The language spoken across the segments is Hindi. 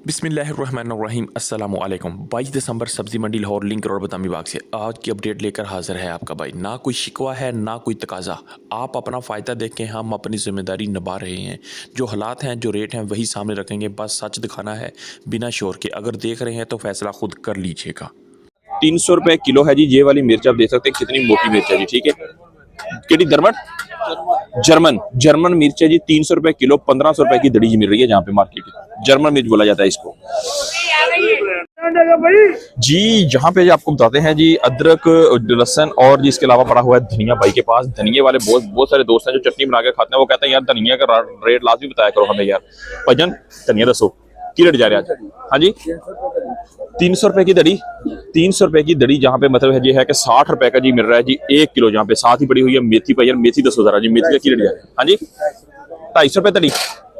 बिस्मिल्लाहिर्रहमानिर्रहीम अस्सलाम वालेकुम। 22 दिसंबर सब्जी मंडी लाहौर लिंक रोड बदामी बाग से आज की अपडेट लेकर हाजिर है आपका भाई। ना कोई शिकवा है ना कोई तकाजा, आप अपना फ़ायदा देखें, हम अपनी जिम्मेदारी निभा रहे हैं। जो हालात हैं जो रेट हैं वही सामने रखेंगे, बस सच दिखाना है बिना शोर के। अगर देख रहे हैं तो फैसला खुद कर लीजिएगा। 300 रुपए किलो है जी। ये वाली मिर्च आप देख सकते हैं कितनी मोटी मिर्च है जी। ठीक है, केडी दरमट जर्मन मिर्च है जी। 300 रुपए किलो, 1500 रुपए की दड़ी मिल रही है जहाँ पे मार्केट में। जर्मन मिर्च बोला जाता है इसको जी। यहाँ पे आपको बताते हैं जी अदरक, लहसुन और जी इसके अलावा पड़ा हुआ है धनिया भाई के पास। धनिया वाले बहुत सारे दोस्त हैं जो चटनी बना के खाते हैं। वो कहते हैं यार धनिया का रेट लाजमी बताया करो हमें यार। भजन धनिया दसो की रेट जा रहा है? हाँ जी, 300 रुपए की दड़ी। 300 रुपए की दड़ी जहाँ पे मतलब है जी है कि 60 रुपए का जी मिल रहा है जी 1 किलो। जहाँ पे साथ ही पड़ी हुई है मेथी। भैया मेथी दसो जरा जी, मेथी का की रेट जा रहा है? हाँ जी, 250 रुपए दड़ी।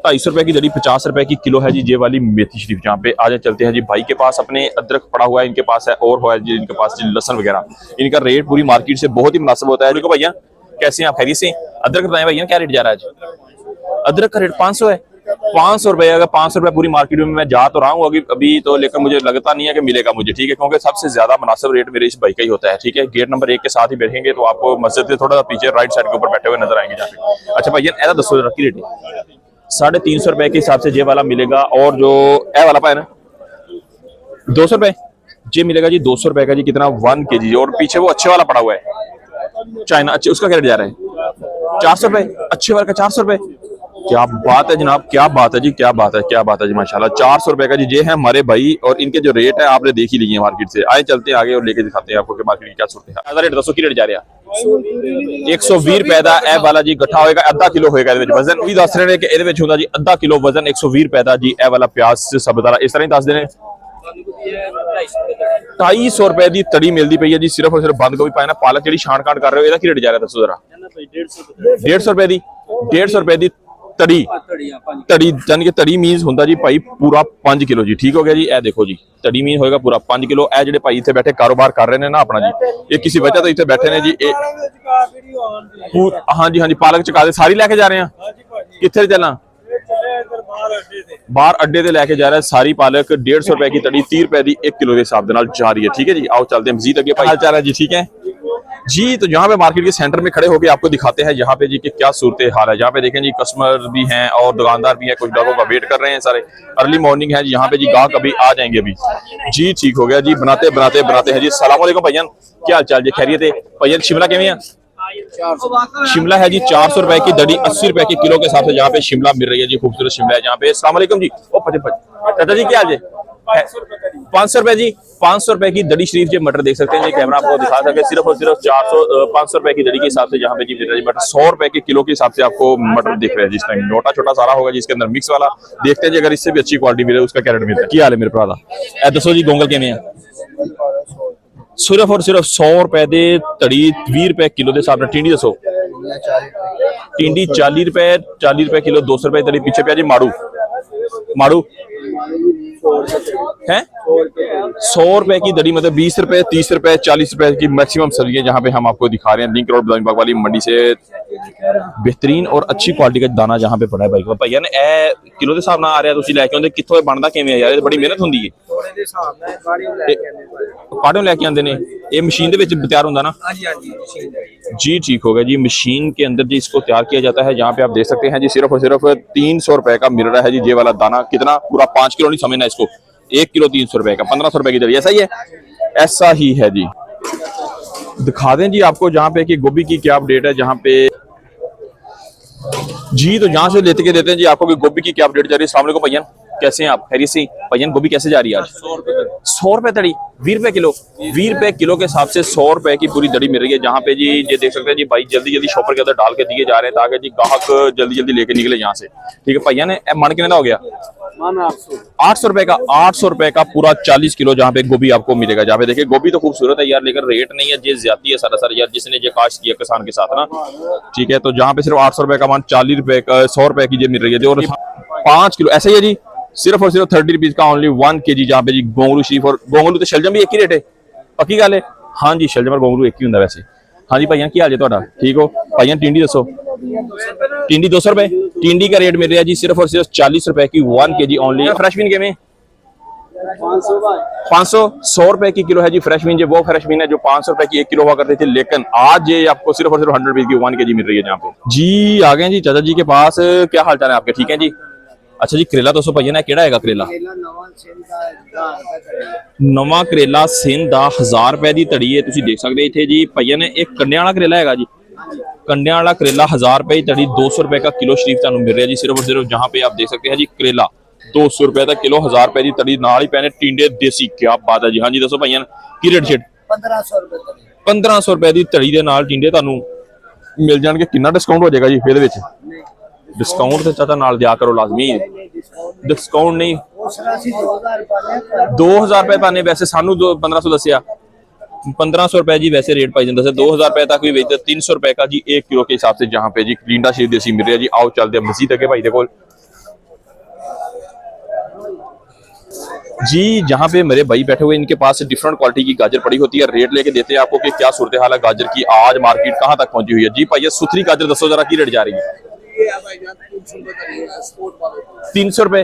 250 रुपए की दड़ी 50 रुपए की किलो है जी ये वाली मेथी शरीफ। जहाँ पे आज चलते हैं जी भाई के पास। अपने अदरक पड़ा हुआ है इनके पास है, और है जी इनके पास जी लहसुन वगैरह। इनका रेट पूरी मार्केट से बहुत ही मुनासिब होता है। देखो भैया कैसे हैं आप, खैरियत से? अदरक बताएं भैया क्या रेट जा रहा है जी? अदरक का रेट 500 है। 500 रुपए। अगर 500 रुपए पूरी मार्केट में मैं जा तो रहा हूँ अभी तो, लेकिन मुझे लगता नहीं है कि मिलेगा मुझे। ठीक है, क्योंकि सबसे ज्यादा मुनासिब रेट मेरे इस भाई का ही होता है। ठीक है, गेट नंबर 1 के साथ ही बैठेंगे तो आपको मस्जिद के थोड़ा सा पीछे राइट साइड के ऊपर बैठे हुए नजर आएंगे जहाँ पे। अच्छा भैया ऐसा 10 की रेट 350 रुपए के हिसाब से ये वाला मिलेगा। और जो ए वाला पाए ना 200 रुपए ये मिलेगा जी। 200 रुपए का जी कितना 1 kg। और पीछे वो अच्छे वाला पड़ा हुआ है चाइना, अच्छे उसका क्या रेट जा रहा है? 400 रुपए। अच्छे वाले का 400 रुपए। क्या बात है जनाब, क्या बात है जी, क्या बात है, क्या बात है जी माशाल्लाह। 400 रुपए का जी ये है हमारे भाई। और इनके जो रेट है आपने देख ही लिए मार्केट से। आए चलते हैं आगे और लेके दिखाते हैं आपको कि मार्केट की क्या सूरत है। रेट 200 की रेट जा रहा है 120 रुपए का ए वाला जी गठा होएगा। आधा किलो होएगा वजन भी दस रहे कि जी आधा किलो वजन 120 रुपए का जी ए वाला प्याज से सबदारा इस तरह ही दस देने। 250 रुपए की तड़ी मिलती पई है जी। सिर्फ और सिर्फ बंद गोभी पाए ना पालक जी छाण काट कर रहे हो, की रेट जा रहा है दसो जरा? 150 रुपए की। 150 रुपए की तड़ी। तड़ी यानी कि तड़ी मीन होंदा जी भाई पूरा 5 किलो जी। ठीक हो गया जी। ए देखो जी तड़ी मीन होएगा पूरा 5 किलो। ए जेडे भाई इतने बैठे कारोबार कर रहे हैं ना अपना जी, ये किसी वजह तो इतने बैठे ने जी। हाँ जी, हाँ जी, पालक चका दे सारी लेके जा रहे हैं। कितने चलना? बाहर अड्डे से लेके जा रहा है सारी पालक। 150 रुपए की तड़ी 30 रुपए की 1 किलो के हिसाब से जा रही है। ठीक है जी, आओ चलते हैं मजीद आगे। हाल चाल है जी? ठीक है जी। तो यहाँ पे मार्केट के सेंटर में खड़े होकर आपको दिखाते हैं यहाँ पे जी कि क्या सूरत हाल है। यहाँ पे देखें जी कस्टमर भी हैं और दुकानदार भी हैं, कुछ लोगों का वेट कर रहे हैं सारे। अर्ली मॉर्निंग है जी यहाँ पे जी, गाहक अभी आ जाएंगे अभी जी। ठीक हो गया जी, बनाते बनाते हैं जी। अस्सलाम वालेकुम भैयन, क्या हाल चाल जी? खैरियत है भैयन? शिमला किवें है? शिमला है जी 400 रुपए की दड़ी 80 रुपए की किलो के हिसाब से यहाँ पे शिमला मिल रही है जी। खूबसूरत शिमला है यहाँ पे। अस्सलाम वालेकुम जी। ओ चाचा जी क्या हाल है? 500 रुपए जी। 500 रुपए की दड़ी शरीफ जी। मटर देख सकते हैं जी, कैमरा आपको दिखा सके। सिर्फ और सिर्फ 500 रुपए की दड़ी के हिसाब से यहाँ पे जी मिल रहा है। मटर 100 रुपए के किलो के हिसाब से आपको मटर दिख रहा है जिस टाइम। छोटा छोटा सारा होगा जिसके अंदर मिक्स वाला। देखते हैं जी अगर इससे भी अच्छी क्वालिटी मिले उसका क्या रेट मिलता है। क्या हाल है मेरे भरा? दसो जी गोंगल किवें है? सिर्फ और सिर्फ 100 रुपए दे तड़ी 20 रुपए किलो के हिसाब से। टिंडी दसो? टिंडी 40 रुपए किलो 200 रुपए तड़ी। पीछे पे जी माड़ू है 100 रुपए की दड़ी, मतलब 20 रुपए 30 रुपए 40 रुपए की मैक्सिमम सब्जियां जहां पे हम आपको दिखा रहे हैं। लिंक रोड बाग वाली मंडी से बेहतरीन और अच्छी क्वालिटी का दाना जहां पे पड़ा है भाई को। भैया ने ए किलो के हिसाब ना आ रहा तुसी लेके आंदे कित्थों बनदा किवें यार? बड़ी मेहनत हुंदी है। काड़ों लेके आंदे ने ये मशीन दे विच तैयार हुंदा ना? जी ठीक हो गया जी। मशीन के अंदर जी इसको तैयार किया जाता है। जहाँ पे आप देख सकते हैं जी सिर्फ और सिर्फ 300 रुपए का मिल रहा है जी ये वाला दाना। कितना? पूरा 5 किलो नहीं समझना इसको। 1 किलो 300 रुपए का, 1500 रुपए की दड़ी। ऐसा ही है, ऐसा ही है जी। दिखा दें जी आपको जहाँ पे कि गोभी की क्या अपडेट है जहाँ पे जी। तो यहाँ से लेते के देते हैं जी आपको कि गोभी की क्या अपडेट जा रही है। अस्सलाम वालेकुम भैया, कैसे हैं आप? खैरियत से? भैया गोभी कैसे जा रही है आज? 100 रुपए तड़ी 20 रुपए किलो। 20 रुपए किलो के हिसाब से 100 रुपए की पूरी दड़ी मिल रही है। जहाँ पे जी ये देख सकते हैं जी भाई जल्दी जल्दी शॉपर के अंदर डाल के दिए जा रहे हैं ताकि जी गाहक जल्दी जल्दी लेके निकले यहाँ से। ठीक है भैया ने मन कितना हो गया? 800 रुपए का। 800 रुपए का पूरा 40 किलो जहाँ पे गोभी आपको मिलेगा। जहाँ पे देखिए गोभी तो खूबसूरत है यार, लेकिन रेट नहीं है जे ज्यादा है सरासर यार जिसने ये काश्त किया किसान के साथ ना। ठीक है, तो जहाँ पे सिर्फ 800 रुपए का मान 40 रुपए का 100 रुपए की ये मिल रही है। और 5 किलो ऐसा ही है जी। सिर्फ और सिर्फ 30 रुपीज का ओनली 1 kg। जहाँ पे जी गोंगलू शरीफ और गोंगलू तो शलजम भी एक ही रेट है। पक्की गल है? हाँ जी, शलजम और गोंगलू एक ही होंगे वैसे। हाँ जी भैया, की हाल है तुहाडा? ठीक हो भैया? टिंडी दसो? टिंडी 200 रुपए। टिंडी का रेट मिल रहा है जी सिर्फ और सिर्फ 40 रुपए की 1 kg ओनली। फ्रेश बीन किवें? 500 100 रुपए की किलो है जी फ्रेश बीन। वो फ्रेश बीन है जो 500 रुपए की 1 किलो हुआ करती थी, लेकिन आज ये आपको सिर्फ और सिर्फ 100 रुपीज की 1 kg मिल रही है यहाँ पे जी। आ गए जी चाचा जी के पास। क्या हाल चाल है आपके? ठीक है जी। अच्छा जी, करेला 200 भाई ने केड़ा है करेला? नवा करेला सिंध दा 1000 रुपए की धड़ी है। तुम देख सकते इतने जी भाइया ने एक कंडिया वाला करेला है जी। कंडिया वाला करेला 1000 रुपए की धड़ी 200 रुपए का किलो शरीफ तुम मिल रहा है जी, सिर्फ और सिर्फ जहाँ पे आप देख सकते हैं जी। करेला 200 रुपए का किलो, 1000 रुपए की धड़ी, नाल ही पैने टिंडे देसी। क्या बात है जी। हाँ जी दसो भाइया की रेट शेट? 1500 रुपए की धड़ी के नाल टिंडे तुहानू मिल जाएंगे। कितना डिस्काउंट हो जाएगा जी फिर विच? डिस्काउंट तो चाचा नाल दिया करो लाजमी। डिस्काउंट नहीं 2000 रुपए पाने, वैसे सानू 1500 दसिया 1500 रुपए जी वैसे रेट पाई जाता है। 2000 रुपए तक भी बेचते। 300 रुपए का जी 1 किलो के हिसाब से जहाँ पे जी टिंडा शरीफ देसी मिल रहा है जी। आओ चलते हैं मसीह तक भाई देखो जी। जहाँ पे मेरे भाई बैठे हुए इनके पास डिफरेंट क्वालिटी की गाजर पड़ी होती है। रेट लेके देते हैं आपको कि क्या सूरत हाल है गाजर की, आज मार्केट कहाँ तक पहुंची हुई है जी। भाई सुथरी गाजर दसो जरा की रेट जा रही है? 300 रुपए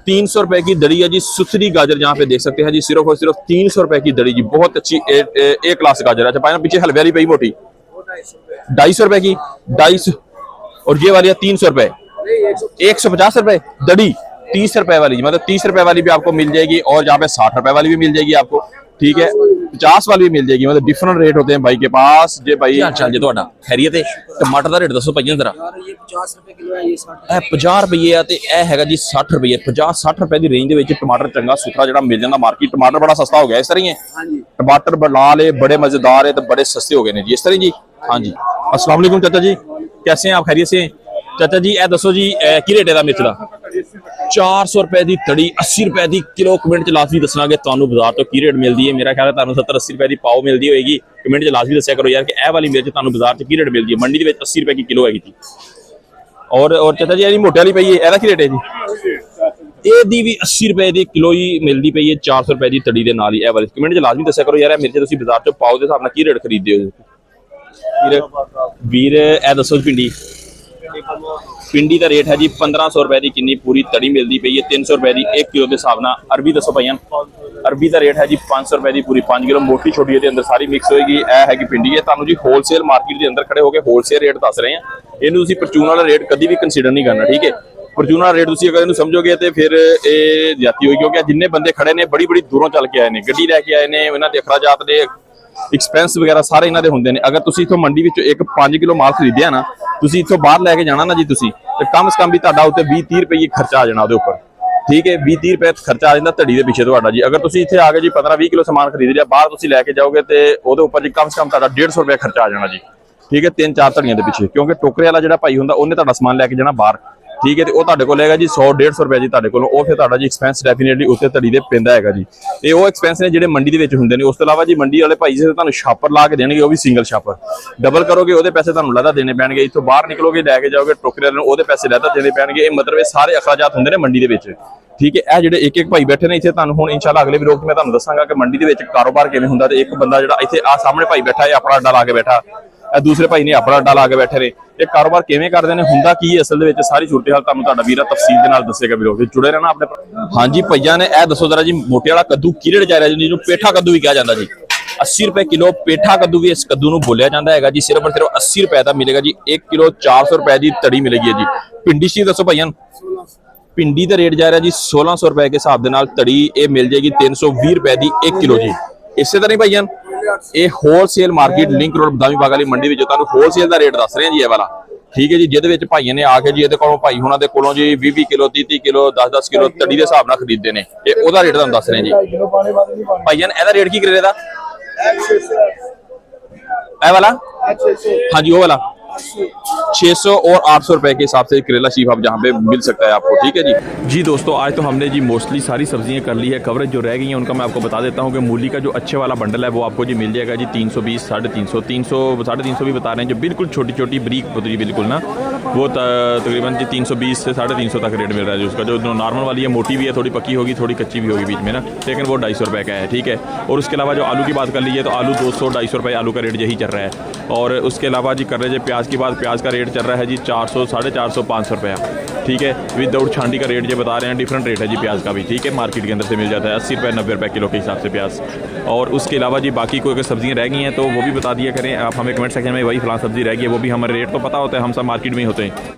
300 रुपए की दड़ी है जी सुथरी गाजर। जहाँ पे देख सकते हैं जी सिर्फ और सिर्फ 300 रुपए की दड़ी जी। बहुत अच्छी ए क्लास गाजर है। अच्छा पीछे हलवे वाली पई मोटी 250 रुपए की 250, और ये वाली है 300 रुपए 150 रुपए दड़ी। 30 रुपए वाली मतलब 30 रुपए वाली भी आपको मिल जाएगी, और जहाँ पे 60 रुपए वाली भी मिल जाएगी आपको, ठीक है। 50 वाली भी मिल जाएगी। मतलब डिफरेंट रेट होते हैं भाई के पास जे भाई। अच्छा जी ਤੁਹਾਡਾ खैरियत है। टमाटर का रेट दसो भाई जरा? ये 50 रुपए किलो है, ये 60 ਇਹ 50 रुपए है ਤੇ ਇਹ ਹੈਗਾ ਜੀ 60 रुपए। 50-60 रुपए ਦੀ ਰੇਂਜ ਦੇ ਵਿੱਚ ਟਮਾਟਰ ਚੰਗਾ ਸੁਥਰਾ ਜਿਹੜਾ ਮਿਲ ਜਾਂਦਾ। ਮਾਰਕੀਟ ਟਮਾਟਰ ਬੜਾ ਸਸਤਾ ਹੋ ਗਿਆ ਇਸ ਤਰ੍ਹਾਂ ਹੀ ਹੈ। हाँ जी। टमाटर लाल है, बड़े मजेदार है, तो बड़े सस्ते हो गए ने जी इस तरह जी। हाँ जी अस्सलाम वालेकुम चाचा जी, कैसे हैं आप? खैरियत से? चाचा जी ए दसो जी की रेट है मिर्च का? 400 रुपए की तड़ी 80 रुपए की किलो। कमेंट च लाजमी दसना कि तुहानू बाजार तो की रेट मिलती है। मेरा ख्याल है तुहानू 70-80 रुपए की पाव मिलती होगी। कमेंट च लाजमी दस्या करो यार कि ए वाली मिर्च तुहानू बाजार च की रेट मिलती है। मंडी के 80 रुपए की किलो हैगी जी। और चाचा जी ये मोटे वाली पई है, एदा की रेट है जी? ਇਹਦੀ ਵੀ 80 ਰੁਪਏ ਦੀ ਕਿਲੋ ਹੀ ਮਿਲਦੀ ਪਈ ਹੈ। 400 ਰੁਪਏ ਦੀ ਤੜੀ ਦੇ ਨਾਲ ਹੀ ਇਹ ਵਾਲੀ। ਕਮੈਂਟ 'ਚ ਲਾਜ਼ਮੀ ਦੱਸਿਆ ਕਰੋ ਯਾਰ ਇਹ ਮਿਰਚ ਤੁਸੀਂ ਬਾਜ਼ਾਰ 'ਚੋਂ ਪਾਓ ਦੇ ਹਿਸਾਬ ਨਾਲ ਕੀ ਰੇਟ ਖਰੀਦਦੇ ਹੋ ਵੀਰ? ਇਹ ਦੱਸੋ ਪਿੰਡੀ पिंडी का रेट है जी 1500 रुपए की किन्नी पूरी तड़ी मिलती पई है। 300 रुपए की 1 किलो के हिसाब नाल। अरबी दसो भाइयां? अरबी का रेट है जी 500 रुपए की पूरी 5 किलो। मोटी छोटी है अंदर सारी मिक्स होएगी। यह है कि पिंडी है तुहानू जी होलसेल मार्केट के अंदर खड़े होकर होलसेल रेट दस रहे हैं। इहनू तुसीं परचून वाला रेट कभी भी कंसीडर नहीं करना, ठीक है। परचून वाला रेट तुसीं अगर इहनू समझोगे तो फिर ये ज्यादती होगी, क्योंकि जिन्ने बंदे खड़े ने बड़ी बड़ी दूरों चल के आए ने, गड्डी लैके आए ने, इन्हां दे अखराजात ने एक्सपेंस वगैरह सारे इन्हां दे हुंदे ने। अगर तुसीं इत्थों मंडी विचों एक 5 किलो माल खरीदिया ना, तुसीं इत्थों बाहर लैके जाना ना जी तुसीं, तो कम से कम भी तुहाडा उत्ते 20-30 रुपए खर्चा आ जाना उहदे उपर, ठीक है। 20-30 रुपए खर्चा आ जाता धड़ी के पिछे तुहाडा जी। अगर तुसीं इत्थे आ गए जी 15-20 किलो समान खरीद लिया, बाहर तुसीं लैके जाओगे तो उहदे उपर जी कम से कम तुहाडा 150 रुपए खर्चा आ जाना जी, ठीक है। 3-4 धड़ियां दे पिछे, क्योंकि टोकरे वाला जिहड़ा भाई हुंदा उहने तुहाडा समान लैके जाना बाहर, ठीक है। तो तुहाडे कोल लेगा जी 100-150 रुपए जी तुहाडे कोलों, ਉਹ ਫਿਰ ਤੁਹਾਡਾ ਜੀ ਐਕਸਪੈਂਸ ਡੈਫੀਨਿਟਲੀ ਉੱਤੇ ਧੜੀ ਦੇ ਪੈਂਦਾ ਹੈਗਾ ਜੀ। ਤੇ ਉਹ ਐਕਸਪੈਂਸ ਨੇ ਜਿਹੜੇ ਮੰਡੀ ਦੇ ਵਿੱਚ ਹੁੰਦੇ ਨੇ। ਉਸ ਤੋਂ ਇਲਾਵਾ ਜੀ ਮੰਡੀ ਵਾਲੇ ਭਾਈ ਜਿਹੜੇ ਤੁਹਾਨੂੰ ਛਾਪਰ ਲਾ ਕੇ ਦੇਣਗੇ, ਉਹ ਵੀ ਸਿੰਗਲ ਛਾਪਰ ਡਬਲ ਕਰੋਗੇ ਉਹਦੇ ਪੈਸੇ ਤੁਹਾਨੂੰ ਲਹਿਦਾ ਦੇਣੇ ਪੈਣਗੇ। ਇੱਥੋਂ ਬਾਹਰ ਨਿਕਲੋਗੇ ਲੈ ਕੇ ਜਾਓਗੇ ਟੋਕਰੇ ਵਾਲੇ ਨੂੰ, ਉਹਦੇ ਪੈਸੇ ਲਹਿਦਾ ਦੇਣੇ ਪੈਣਗੇ। ਇਹ ਮਤਲਬ ਇਹ ਸਾਰੇ ਅਖਰਾਜਾਤ ਹੁੰਦੇ ਨੇ ਮੰਡੀ ਦੇ ਵਿੱਚ, ਠੀਕ ਹੈ। ਇਹ ਜਿਹੜੇ ਇੱਕ ਇੱਕ ਭਾਈ ਬੈਠੇ ਨੇ ਇੱਥੇ, ਤੁਹਾਨੂੰ ਹੁਣ ਇਨਸ਼ਾਅੱਲਾ ਅਗਲੇ ਵੀਡੀਓ 'ਚ ਮੈਂ ਤੁਹਾਨੂੰ ਦੱਸਾਂਗਾ ਕਿ ਮੰਡੀ ਦੇ ਵਿੱਚ ਕਾਰੋਬਾਰ ਕਿਵੇਂ ਹੁੰਦਾ। ਤੇ ਇੱਕ ਬੰਦਾ ਜਿਹੜਾ ਇੱਥੇ ਆ ਸਾਹਮਣੇ ਭਾਈ ਬੈਠਾ ਹੈ ਆਪਣਾ ਅੱਡਾ ਲਾ ਕੇ ਬੈਠਾ, ਇਹ ਦੂਸਰੇ ਭਾਈ ਨੇ ਆਪਣਾ ਅੱਡਾ ਲਾ ਕੇ ਬੈਠੇ ਨੇ। ਇਹ ਕਾਰੋਬਾਰ ਕਿਵੇਂ ਕਰਦੇ ਨੇ, ਹੁੰਦਾ ਕੀ ਹੈ ਅਸਲ ਦੇ ਵਿੱਚ, ਸਾਰੀ ਸੂਰਤ ਹਾਲ ਤੁਹਾਨੂੰ ਤੁਹਾਡਾ ਵੀਰਾ ਤਫਸੀਲ ਦੇ ਨਾਲ ਦੱਸੇਗਾ ਵੀਡੀਓ ਵਿੱਚ, ਜੁੜੇ ਰਹਿਣਾ ਆਪਣੇ। ਹਾਂਜੀ ਭਈਆ ਨੇ ਇਹ ਦੱਸੋ ਜਰਾ ਜੀ ਮੋਟੇ ਵਾਲਾ ਕੱਦੂ ਕੀ ਰੇਟ ਜਾ ਰਿਹਾ ਜੀ, ਜਿਹਨੂੰ ਪੇਠਾ ਕੱਦੂ ਵੀ ਕਿਹਾ ਜਾਂਦਾ ਜੀ। 80 रुपए किलो पेठा कद्दू भी इस कद्दू ਨੂੰ ਬੋਲਿਆ ਜਾਂਦਾ ਹੈਗਾ ਜੀ। सिर्फ और सिर्फ 80 रुपए ਦਾ ਮਿਲੇਗਾ ਜੀ। 1 किलो 400 रुपए ਦੀ ਤੜੀ ਮਿਲੇਗੀ ਜੀ। ਪਿੰਡੀ ਸੀ ਦੱਸੋ ਭਾਈਆਂ? ਪਿੰਡੀ ਦਾ ਰੇਟ ਜਾ ਰਿਹਾ ਜੀ 1600 रुपए के हिसाब ਦੇ ਨਾਲ ਤੜੀ ਇਹ ਮਿਲ ਜਾਏਗੀ 320 रुपए ਦੀ 1 किलो ਜੀ। ਇਸੇ ਤਰ੍ਹਾਂ ਹੀ ਭਾਈਆਂ ਇਹ ਹੋਲਸੇਲ ਮਾਰਕੀਟ ਲਿੰਕ ਰੋਡ ਬਦਾਮੀ ਬਾਗ ਵਾਲੀ ਮੰਡੀ ਵਿੱਚ ਤੁਹਾਨੂੰ ਹੋਲਸੇਲ ਦਾ ਰੇਟ ਦੱਸ ਰਹੇ ਹਾਂ ਜੀ ਇਹ ਵਾਲਾ, ਠੀਕ ਹੈ ਜੀ। ਜਿਹਦੇ ਵਿੱਚ ਭਾਈਆਂ ਨੇ ਆ ਕੇ ਜੀ ਇਹਦੇ ਕੋਲੋਂ ਭਾਈ ਹੁਣਾਂ ਦੇ ਕੋਲੋਂ ਜੀ 20 ਕਿਲੋ 30 ਕਿਲੋ 10 ਕਿਲੋ ਤੜੀ ਦੇ ਹਿਸਾਬ ਨਾਲ ਖਰੀਦਦੇ ਨੇ। ਇਹ ਉਹਦਾ ਰੇਟ ਤੁਹਾਨੂੰ ਦੱਸ ਰਹੇ ਜੀ ਭਾਈਆਂ। ਇਹਦਾ ਰੇਟ ਕੀ ਕਰੇ ਦਾ ਇਹ वाला? हाँ जी वो वाला 600 और 800 रुपए के हिसाब से करेला शीफ आप जहाँ पे मिल सकता है आपको, ठीक है जी। जी दोस्तों आज तो हमने जी मोस्टली सारी सब्जियां कर ली है कवरेज। जो रह गई हैं उनका मैं आपको बता देता हूँ कि मूली का जो अच्छे वाला बंडल है वो आपको जी मिल जाएगा जी 320, 350, 300, 350 भी बता रहे हैं। जो बिल्कुल छोटी छोटी ब्रीक होती है बिल्कुल ना, वो तकरीबन जी 320 से 350 तक रेट मिल रहा है जी उसका। जो नॉर्मल वाली है मोटी भी है, थोड़ी पकी होगी, थोड़ी कच्ची भी होगी बीच में ना, लेकिन वो 250 रुपये का है, ठीक है। और उसके अलावा जो आलू की बात कर लीजिए तो आलू 200-250 रुपये आलू का रेट यही चल रहा है। और उसके अलावा जी कर रहे हैं प्याज की बात, प्याज का रेट चल रहा है जी 400, 450, 500 रुपया। ठीक है। विदाउट छांडी का रेट जो बता रहे हैं, डिफरेंट रेट है जी प्याज का भी, ठीक है। मार्केट के अंदर से मिल जाता है 80 रुपये 90 रुपये किलो के हिसाब से प्याज। और उसके अलावा जी बाकी कोई अगर सब्जियाँ रह गई हैं तो वो भी बता दिया करें आप हमें कमेंट सेक्शन में, वही फलां सब्जी रह गई है, वो भी हमारे रेट तो पता होता है, हम सब मार्केट में ही होते हैं।